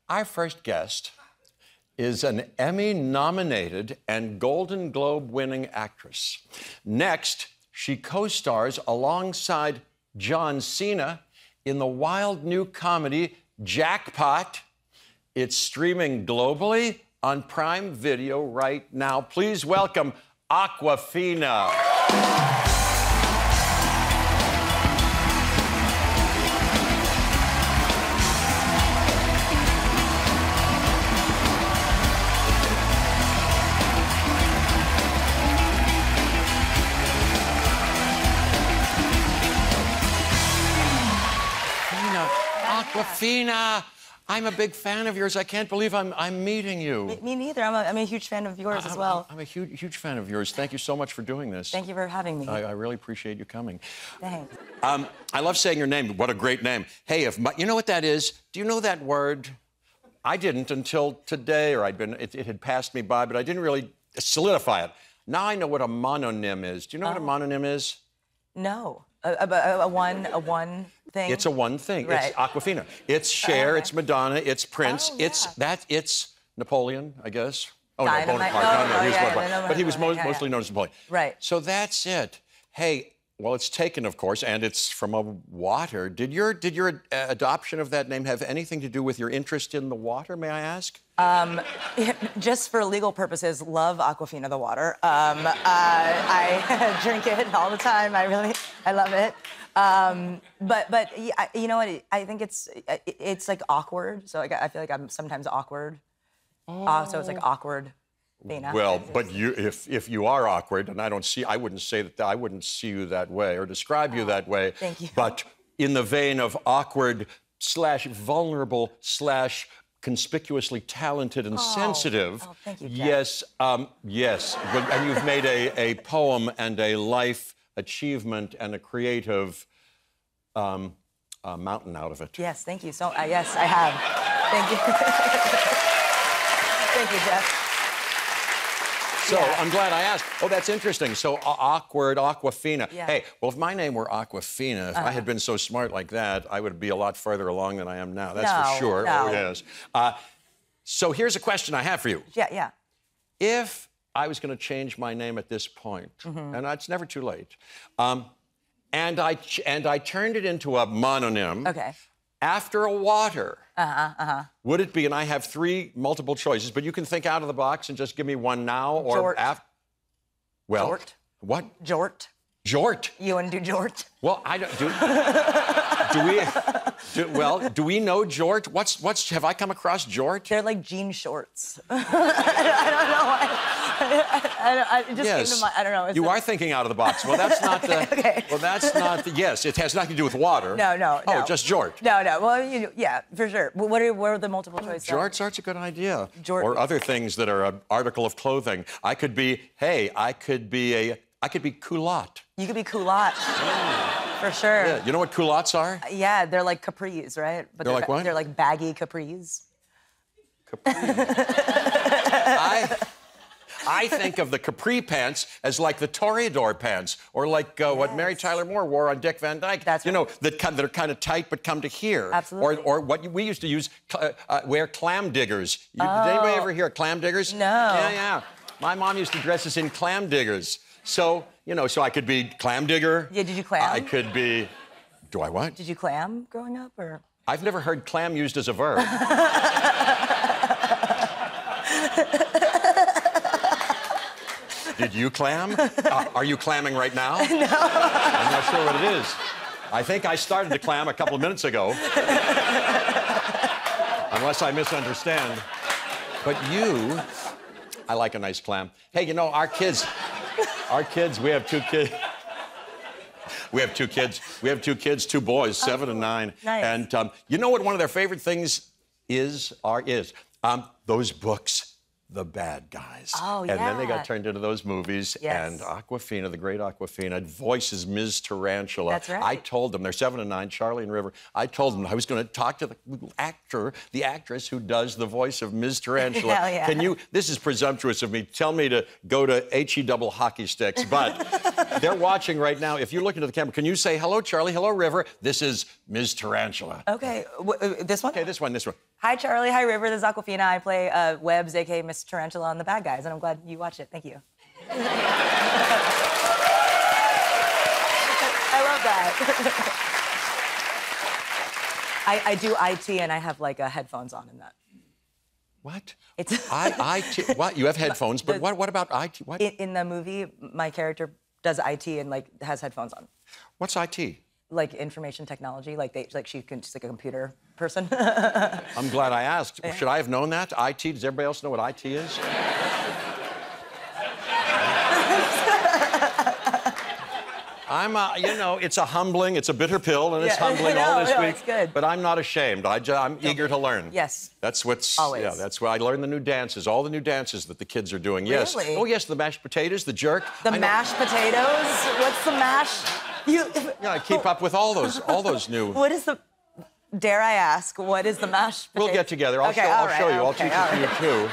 Our first guest is an Emmy-nominated and Golden Globe-winning actress. Next, she co-stars alongside John Cena in the wild new comedy Jackpot. It's streaming globally on Prime Video right now. Please welcome Awkwafina. Awkwafina, I'm a big fan of yours. I can't believe I'm meeting you. Me neither. I'm a huge fan of yours as well. I'm a huge fan of yours. Thank you so much for doing this. Thank you for having me. I really appreciate you coming. Thanks. I love saying your name. What a great name. Hey, you know what that is? Do you know that word? I didn't until today, or it had passed me by, but I didn't really solidify it. Now I know what a mononym is. Do you know what a mononym is? No. A one thing? It's a one thing. Right. It's Awkwafina. It's Cher, it's Madonna, it's Prince, it's Napoleon, I guess. Oh, no, Dynamite. Bonaparte. But he was mostly known as Napoleon. Right. So that's it. Hey, well, it's taken, of course, and it's from a water. Did your adoption of that name have anything to do with your interest in the water, may I ask? Just for legal purposes, love Awkwafina, the water. I drink it all the time. I love it. But you know what? I think it's like awkward. So I feel like I'm sometimes awkward. So it's like awkward. Fina. Well, but if you are awkward, and I wouldn't say that I wouldn't see you that way or describe you that way. Thank you. But in the vein of awkward / vulnerable / conspicuously talented and sensitive. Oh, thank you, Jeff. Yes. And you've made a poem and a life achievement and a creative mountain out of it. Yes, thank you. So yes, I have. Thank you. Thank you, Jeff. So I'm glad I asked. Oh, that's interesting. So awkward, Awkwafina. Yeah. Hey, well, if my name were Awkwafina, if I had been so smart like that, I would be a lot further along than I am now. That's for sure. No. Oh, yes. So here's a question I have for you. Yeah. If I was going to change my name at this point, and it's never too late, and I turned it into a mononym. Okay. After a water, would it be, and I have 3 multiple choices, but you can think out of the box and just give me one now or after. Well, Jort. What? Jort. Jort. You want to do Jort? Well, I don't do we know Jort? What's have I come across Jort? They're like jean shorts. I don't know why. It just came to mind. I don't know. You are thinking out of the box. Well, that's not the. Okay. Well, that's not the. Yes, it has nothing to do with water. No. Oh, just Jort. No. Well, yeah, for sure. What are the multiple choices? Jort's a good idea. Jort. Or other things that are an article of clothing. I could be culotte. You could be culotte. For sure. Yeah. You know what culottes are? Yeah, they're like capris, right? But they're like what? They're like baggy capris. I think of the capri pants as like the Toreador pants, or like what Mary Tyler Moore wore on Dick Van Dyke. That's right. That are kind of tight but come to here. Absolutely. Or what we used to use, wear clam diggers. Did anybody ever hear clam diggers? No. Yeah. My mom used to dress us in clam diggers. So, so I could be clam digger. Yeah, did you clam? I could be, do I what? Did you clam growing up, or? I've never heard clam used as a verb. Did you clam? Are you clamming right now? No. I'm not sure what it is. I think I started to clam a couple of minutes ago. Unless I misunderstand. But I like a nice clam. Hey, our kids, we have 2 kids. We have 2 kids, 2 boys, 7 and 9. Nice. And you know what one of their favorite things are those books. The Bad Guys. Oh, And then they yeah. got turned into those movies. Yes. And Awkwafina, the great Awkwafina, voices Ms. Tarantula. That's right. I told them, they're 7 and 9, Charlie and River. I told them I was going to talk to the actress who does the voice of Ms. Tarantula. Hell yeah. Can you, this is presumptuous of me, tell me to go to HE double hockey sticks, but they're watching right now. If you look into the camera, can you say, hello, Charlie, hello, River, this is Ms. Tarantula. Okay, this one? Okay, this one. Hi, Charlie. Hi, River. This is Awkwafina. I play Webbs, a.k.a. Miss Tarantula on The Bad Guys, and I'm glad you watched it. Thank you. I love that. I do IT, and I have, like, headphones on in that. What? It's IT? What? You have headphones, but what about IT? What? In the movie, my character does IT and, like, has headphones on. What's IT? Like information technology, she's like a computer person. I'm glad I asked. Should I have known that? IT, does everybody else know what IT is? It's it's a bitter pill, and it's humbling all this week. It's good. But I'm not ashamed. I'm eager to learn. Yes. That's what's, always. Yeah, that's why I learned the new dances, all the new dances that the kids are doing. Yes. Really? Oh, yes, the mashed potatoes, the jerk. The mashed potatoes? What's the mash? Yeah, I keep up with all those new. What is the, dare I ask, what is the mashed potato? We'll get together. I'll show you. I'll teach it to you, too.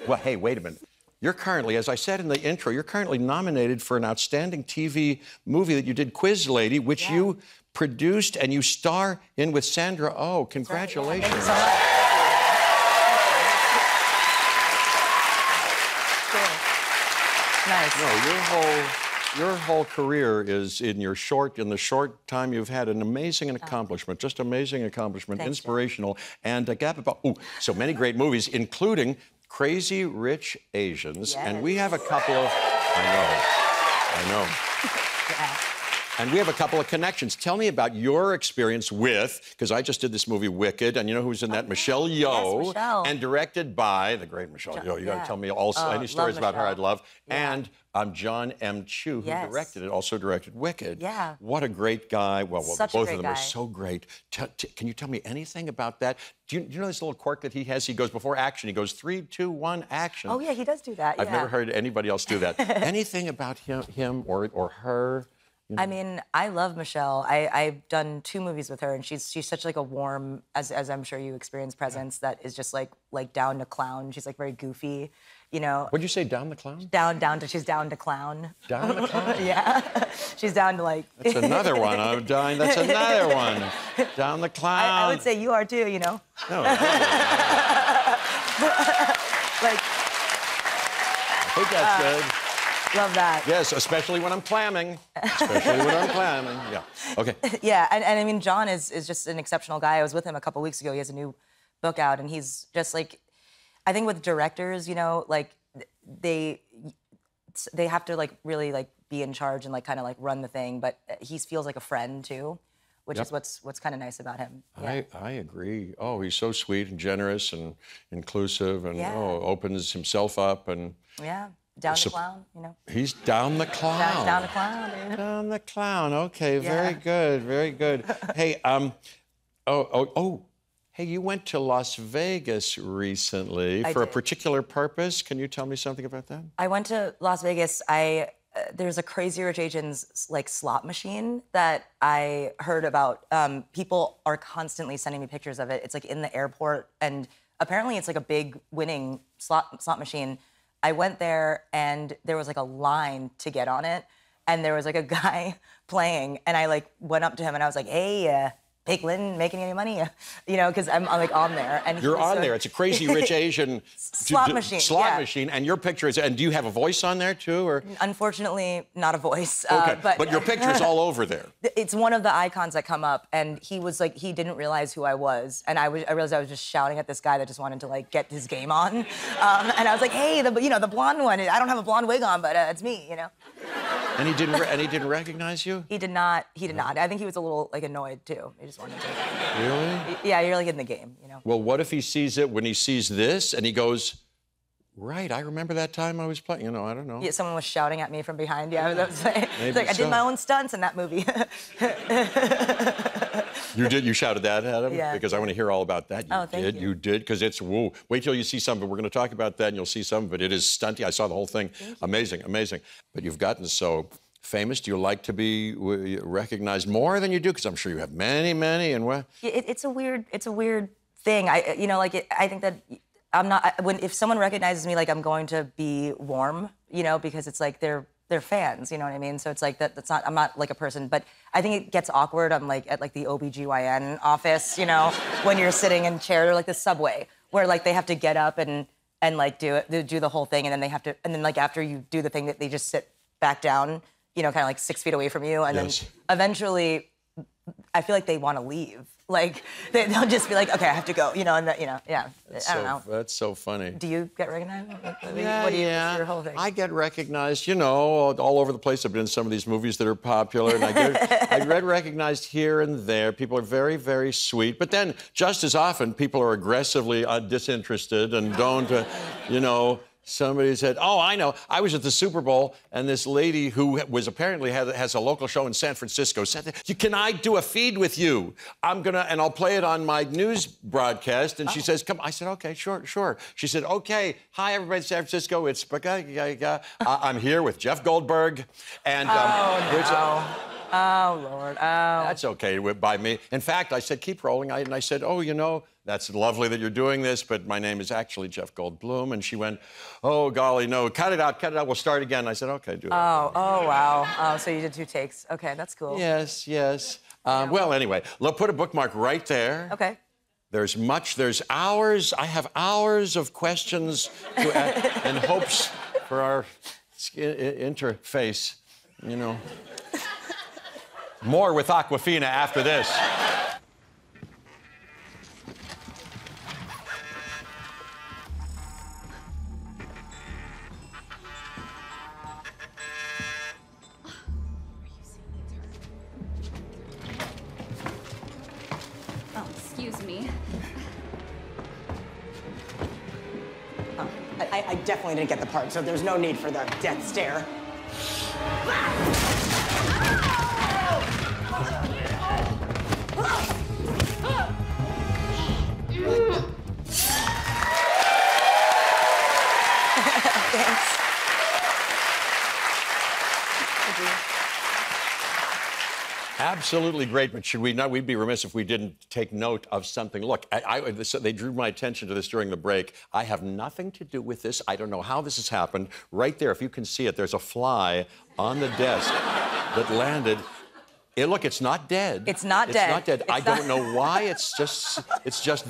Well, hey, wait a minute. You're currently, as I said in the intro, you're currently nominated for an outstanding TV movie that you did, Quiz Lady, which you produced and you star in with Sandra Oh. Congratulations. Thank you so much. Nice. No, your whole career is in the short time you've had an amazing accomplishment, just amazing accomplishment, Thanks, inspirational, and so many great movies, including Crazy Rich Asians, and we have a couple of, I know. Yeah. And we have a couple of connections. Tell me about your experience with, because I just did this movie Wicked, and you know who's in that? Michelle Yeoh. Yes, Michelle. And directed by the great Michelle Yeoh. You got to tell me any stories about her I'd love. Yeah. And John M. Chu, who directed it, also directed Wicked. Yeah. What a great guy. Well, Such both a great of them guy. are so great. Can you tell me anything about that? Do you know this little quirk that he has? He goes before action. He goes 3, 2, 1, action. Oh, yeah, he does do that. I've never heard anybody else do that. Anything about him or her? I mean, I love Michelle. I've done 2 movies with her, and she's such like a warm, as I'm sure you experience, presence that is just like down to clown. She's like very goofy, you know. What'd you say, down the clown? She's down to clown. Down the clown? Yeah. She's down to like. That's another one. I'm dying. That's another one. Down the clown. I would say you are too, you know. No. Like. I think that's good. Love that. Yes, especially when I'm clamming. Yeah. Okay. Yeah, and I mean, John is just an exceptional guy. I was with him a couple weeks ago. He has a new book out, and he's just like, I think with directors, you know, like they have to like really like be in charge and like kind of like run the thing, but he feels like a friend too, which is what's kind of nice about him. Yeah. I agree. Oh, he's so sweet and generous and inclusive, and opens himself up and. Yeah. Down the clown, you know. He's down the clown. Down the clown, dude. Down the clown. Okay, very good, very good. Hey, hey, you went to Las Vegas recently for a particular purpose. Can you tell me something about that? I went to Las Vegas. There's a Crazy Rich Asians like slot machine that I heard about. People are constantly sending me pictures of it. It's like in the airport, and apparently it's like a big winning slot machine. I went there, and there was like a line to get on it, and there was like a guy playing, and I like went up to him and I was like, "Hey, Pigland, making any money?" You know, because I'm like on there. And you're on there. It's a Crazy Rich Asian slot machine. Slot machine, and your picture is. And do you have a voice on there too, or? Unfortunately, not a voice. Okay, but your picture's all over there. It's one of the icons that come up, and he was like, he didn't realize who I was, and I realized I was just shouting at this guy that just wanted to like get his game on, and I was like, "Hey, the blonde one. I don't have a blonde wig on, but it's me, you know." And he didn't recognize you? He did not. He did not. I think he was a little like annoyed too. He just wanted to. Really? Yeah, you're like in the game, you know. Well, what if he sees it when he sees this and he goes, right, I remember that time I was playing, you know, I don't know. Yeah, someone was shouting at me from behind. Yeah, that was like, it's like I did my own stunts in that movie. You did? You shouted that at him? Yeah. Because I want to hear all about that. You thank did. you. You did, because it's, whoa. Wait till you see some of it. We're going to talk about that, and you'll see some of it. It is stunty. I saw the whole thing. Amazing, amazing. But you've gotten so famous. Do you like to be recognized more than you do? Because I'm sure you have many, many, and what? Yeah, it's a weird thing. I think that I'm not, if someone recognizes me, like, I'm going to be warm, because it's like they're fans, you know what I mean? So it's like that's not, I'm not like a person, but I think it gets awkward. I'm like at like the OBGYN office, when you're sitting in chair, or like the subway, where like they have to get up and like do the whole thing, and then they have to, and then like after you do the thing, that they just sit back down, kind of like 6 feet away from you, and then eventually I feel like they want to leave. Like they'll just be like, okay, I have to go, and that, yeah. I don't know. That's so funny. Do you get recognized? Yeah, what's your whole thing? I get recognized, all over the place. I've been in some of these movies that are popular, and I get recognized here and there. People are very, very sweet, but then just as often, people are aggressively disinterested and don't, Somebody said, oh, I know. I was at the Super Bowl, and this lady who was apparently has a local show in San Francisco said, can I do a feed with you? and I'll play it on my news broadcast. And she says, come. I said, okay, sure. She said, okay, hi, everybody in San Francisco. It's I'm here with Jeff Goldblum. And oh, Lord. Oh. That's okay by me. In fact, I said, keep rolling. And I said, that's lovely that you're doing this, but my name is actually Jeff Goldblum. And she went, oh, golly, no, cut it out. We'll start again. I said, okay, do it. Oh, wow. Oh, so you did 2 takes. Okay, that's cool. Yes. Well, anyway, put a bookmark right there. Okay. There's hours. I have hours of questions and hopes for our interface, More with Awkwafina after this. Oh, excuse me. Oh, I definitely didn't get the part, so there's no need for the death stare. Absolutely great, but should we not? We'd be remiss if we didn't take note of something. Look, they drew my attention to this during the break. I have nothing to do with this. I don't know how this has happened. Right there, if you can see it, there's a fly on the desk that landed. Look, it's not dead. It's not dead. I don't know why. It's just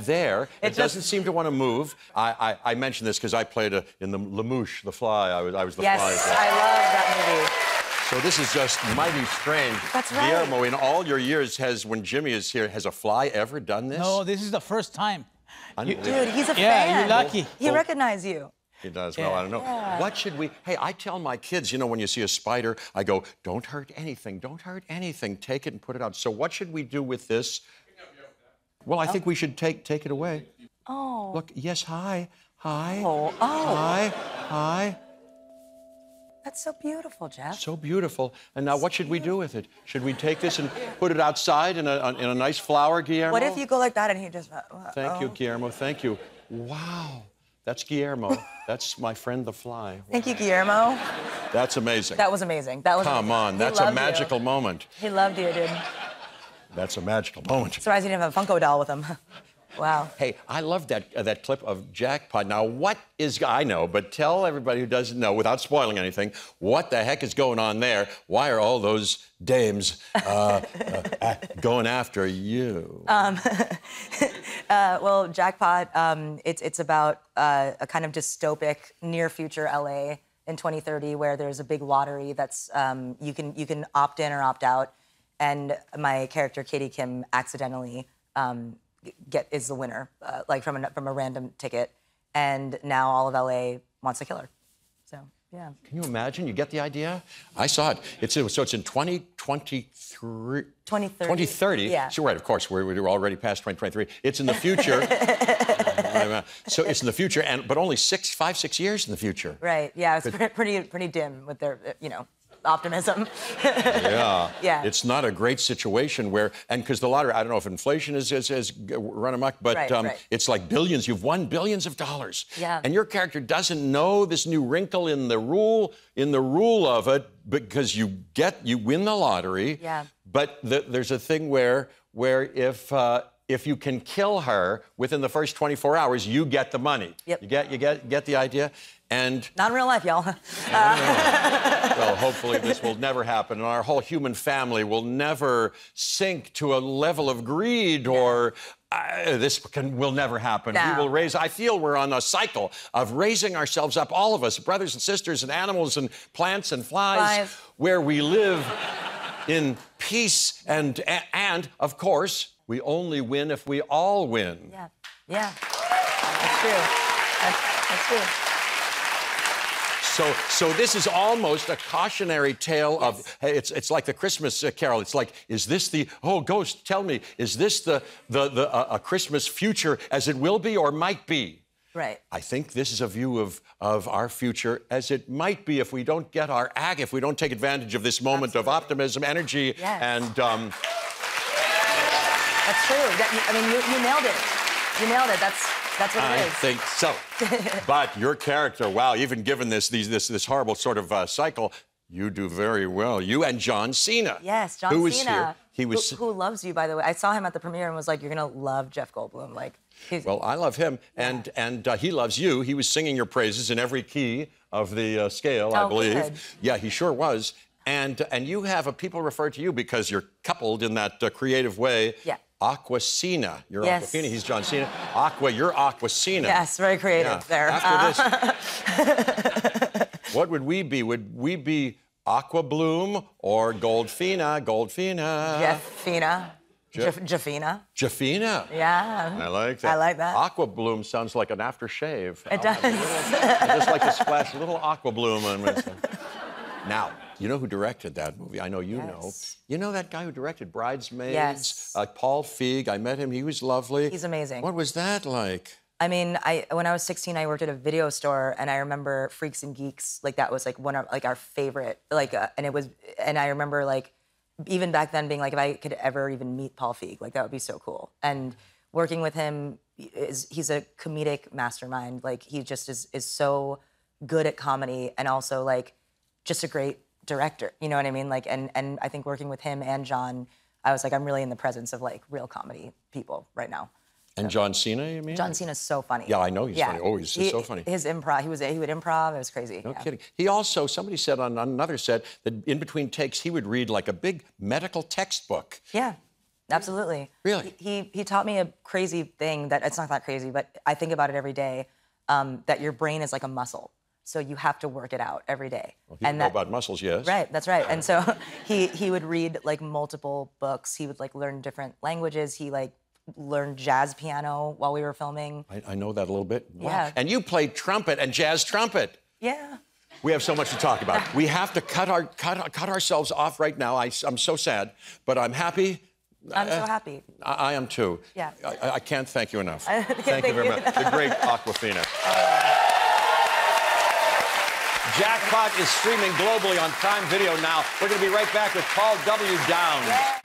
there. It doesn't seem to want to move. I mentioned this because I played in the Lamouche, the fly. I was the fly. Yes, I love that movie. So this is just mighty strange. That's right. Guillermo, in all your years, when Jimmy is here, has a fly ever done this? No, this is the first time. Dude, he's a fan. Yeah, you're lucky. He recognized you. He does. Well, I don't know. Yeah. What should we... Hey, I tell my kids, when you see a spider, I go, don't hurt anything. Don't hurt anything. Take it and put it out. So what should we do with this? Well, I think we should take it away. Oh. Look, yes, hi. Oh. Hi. That's so beautiful, Jeff. So beautiful. And now what should we do with it? Should we take this and put it outside in a nice flower, Guillermo? What if you go like that and he just... Thank you, Guillermo. Thank you. Wow. That's Guillermo. That's my friend the fly. Wow. Thank you, Guillermo. That's amazing. That was amazing. Come on. That's a magical moment. He loved you, dude. That's a magical moment. Surprised he didn't have a Funko doll with him. Wow. Hey, I love that clip of Jackpot. Now, I know, but tell everybody who doesn't know, without spoiling anything, what the heck is going on there? Why are all those dames going after you? Well, Jackpot, it's about a kind of dystopic near-future LA in 2030 where there's a big lottery that's you can opt in or opt out, and my character Katie Kim accidentally is the winner, like from a random ticket, and now all of LA wants to kill her. So yeah. Can you imagine? You get the idea? I saw it. It's in 2023. 2030. Yeah. So right, of course, we're already past 2023. It's in the future. So it's in the future, but only 5, 6 years in the future. Right. Yeah. It's pretty dim with their, optimism. Yeah. Yeah. It's not a great situation where, and because the lottery, I don't know if inflation has run amok, but Right. it's like billions. You've won billions of dollars. Yeah. And your character doesn't know this new wrinkle in the rule of it because you win the lottery. Yeah. But there's a thing where if you can kill her within the first 24 hours, you get the money. Yep. You get the idea? And Not in real life, y'all. well, hopefully this will never happen, and our whole human family will never sink to a level of greed or will never happen. No. We will raise. I feel we're on a cycle of raising ourselves up, all of us, brothers and sisters, and animals, and plants and flies. Where we live in peace and of course, we only win if we all win. Yeah. That's true. That's true. So this is almost a cautionary tale of, hey, it's like the Christmas carol. It's like, is this ghost, tell me, is this a Christmas future as it will be or might be? Right. I think this is a view of our future as it might be if we don't get if we don't take advantage of this moment of optimism, energy, and... That's true. You nailed it. You nailed it. That's what it is. I think so. But your character, wow, even given this horrible sort of cycle, you do very well. You and John Cena. Yes, John who was Cena. Here. He was who loves you, by the way. I saw him at the premiere and was like, "You're gonna love Jeff Goldblum." Like, well, I love him, and he loves you. He was singing your praises in every key of the scale, I believe. Good. Yeah, he sure was. And you have people refer to you because you're coupled in that creative way. Yeah. Awkwafina. You're Yes. Awkwafina. He's John Cena. You're Awkwafina. Yes, very creative there. After this, what would we be? Would we be Awkwabloom or Goldfina? Jeffina. Jeffina. Jeffina. Yeah. I like that. I like that. Aquabloom sounds like an aftershave. It does. I just like to splash a little Aquabloom on myself. Now, you know who directed that movie? I know you know. You know that guy who directed Bridesmaids? Yes. Paul Feig. I met him. He was lovely. He's amazing. What was that like? I mean, when I was 16, I worked at a video store, and I remember Freaks and Geeks. Like that was like one of our favorite. And I remember like even back then being like, if I could ever even meet Paul Feig, like that would be so cool. And working with him, he's a comedic mastermind. Like he just is so good at comedy and also like just a great director. You know what I mean? Like, and I think working with him and John, I was like, I'm really in the presence of like real comedy people right now. And John Cena, you mean? John Cena's so funny. Yeah, I know he's funny. Oh, he's so funny. His improv, he would improv. It was crazy. No kidding. He also, somebody said on another set that in between takes he would read like a big medical textbook. Yeah, absolutely. Really? He taught me a crazy thing that it's not that crazy, but I think about it every day. That your brain is like a muscle, so you have to work it out every day. Well, he know about muscles, yes. Right, that's right. And so he would read like multiple books. He would like learn different languages. He like learned jazz piano while we were filming. I know that a little bit. Wow. Yeah. And you played trumpet and jazz trumpet. Yeah. We have so much to talk about. We have to cut ourselves off right now. I'm so sad, but I'm happy. I'm so happy. I am too. Yeah. I can't thank you enough. Thank you very much. The great Awkwafina. Jackpot is streaming globally on Prime Video now. We're going to be right back with Paul W. Downs. Yeah.